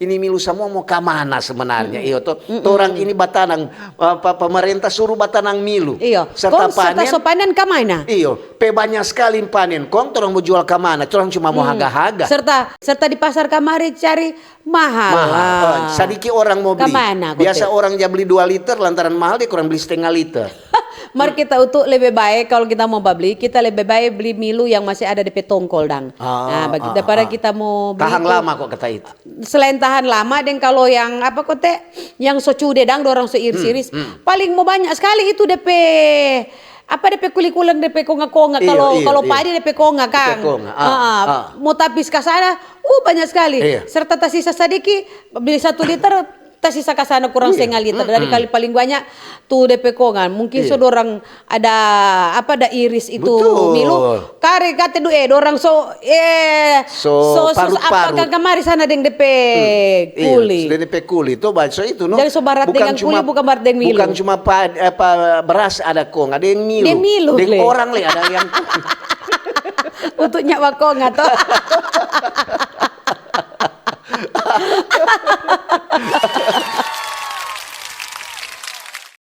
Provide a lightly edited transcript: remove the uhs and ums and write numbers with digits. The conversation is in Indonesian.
ini milu semua mau ke mana sebenarnya. Iyo tuh orang ini batanang pemerintah suruh batanang milu. Iyo. Serta panen. Serta panen ke mana? Iyo, banyak sekali panen. Kong orang mau jual ke mana? Orang cuma mau haga-haga. Serta di pasar kamari cari mahal. Sedikit orang mau beli. Kemana, Biasa orang dia beli 2 liter lantaran mahal dia kurang beli setengah liter. Mari kita untuk lebih baik kalau kita mau beli, kita lebih baik beli milu yang masih ada di petongkol dang. Daripada kita mau beli tahan lama kok kata itu. Selain tahan lama dan kalau yang apa kok teh yang socude dang dorang so iris-iris paling mau banyak sekali itu DP apa DP kulikulang DP konga-konga kalau padi DP konga Kang. Mau tapis ke sana banyak sekali. Serta tasisa sadiki beli 1 liter tasisa ke sana kurang setengah liter dari kali paling banyak tuh DP kongan mungkin dorang ada iris itu milu kare kate dorang apa kamari sana deng DP kuli DP kuli itu baca itu jadi so barat dengan kuli bukan barat dengan milu bukan cuma beras ada kong ada yang milu deng orang ada yang untuk nyawa kong atau